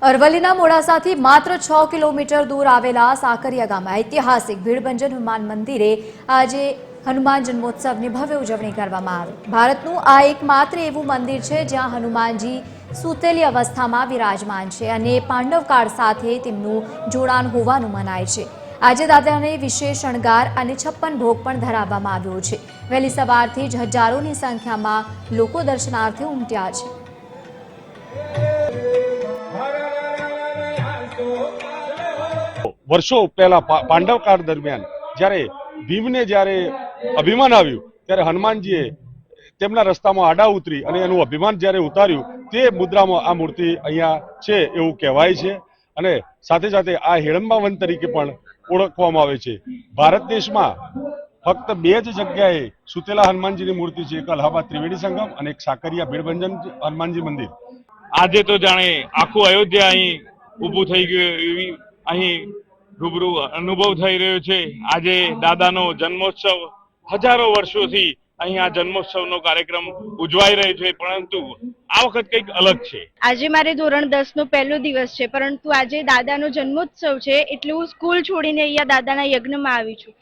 અરવલ્લીના મોડાસાથી માત્ર 6 કિલોમીટર દૂર આવેલા સાકરિયા ગામમાં ઐતિહાસિક ભીડભંજન હનુમાન મંદિરે આજે હનુમાન જન્મોત્સવની ભવ્ય ઉજવણી કરવામાં આવી। ભારતનું આ એકમાત્ર એવું મંદિર છે જ્યાં હનુમાનજી સૂતેલી અવસ્થામાં વિરાજમાન છે અને પાંડવકાળ સાથે તેમનું જોડાણ હોવાનું મનાય છે। આજે દાદાને વિશેષ શણગાર અને 56 ભોગ પણ ધરાવવામાં આવ્યો છે। વહેલી સવારથી જ હજારોની સંખ્યામાં લોકો દર્શનાર્થે ઉમટ્યા છે। વર્ષો પહેલા પાંડવકાળ દરમિયાન જ્યારે ભીમને જ્યારે અભિમાન આવ્યું ત્યારે હનુમાનજીએ તેમના રસ્તામાં આડા ઉતરી અને એનું અભિમાન જ્યારે ઉતાર્યું તે મુદ્રામાં આ મૂર્તિ અહીંયા છે એવું કહેવાય છે અને સાથે સાથે આ હેડંબા વન તરીકે પણ ઓળખવામાં આવે છે। ભારત દેશમાં ફક્ત 2 જ જગ્યાએ સુતેલા હનુમાનજીની મૂર્તિ છે, એક અલ્હાબાદ ત્રિવેણી સંગમ અને એક સાકરિયા ભીડભંજન હનુમાનજી મંદિર। આજે તો જાણે આખું અયોધ્યા અહીં ઊભું થઈ ગયું એવી અહીં રૂબરૂ અનુભવ થઈ રહ્યો છે। આજે દાદાનો જન્મોત્સવ હજારો વર્ષોથી અહીં આ જન્મોત્સવનો કાર્યક્રમ ઉજવાઈ રહ્યો છે, પરંતુ આ વખત કંઈક અલગ છે। આજે મારે ધોરણ 10 નો પહેલો દિવસ છે, પરંતુ આજે દાદાનો જન્મોત્સવ છે એટલે હું સ્કૂલ છોડીને અહીંયા દાદાના યજ્ઞમાં આવી છું।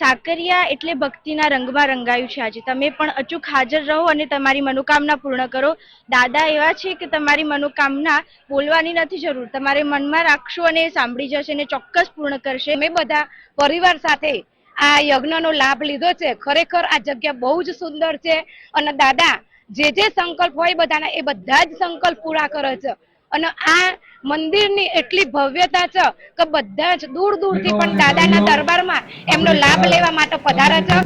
સાકરિયા એટલે ભક્તિના રંગમાં રંગાયું છે। આજે તમે પણ અચૂક હાજર રહો અને તમારી મનોકામના પૂર્ણ કરો। દાદા એવા છે કે તમારી મનોકામના બોલવાની નથી જરૂર, તમારે મનમાં રાખશો અને સાંભળી જશે અને ચોક્કસ પૂર્ણ કરશે। અમે બધા પરિવાર સાથે આ યજ્ઞનો લાભ લીધો છે। ખરેખર આ જગ્યા બહુ જ સુંદર છે અને દાદા જે સંકલ્પ હોય બધાના એ બધા જ સંકલ્પ પૂરા કરે છે અને આ મંદિરની એટલી ભવ્યતા છે કે બધા જ દૂર દૂરથી પણ દાદાના દરબારમાં એમનો લાભ લેવા માટે પધારે છે।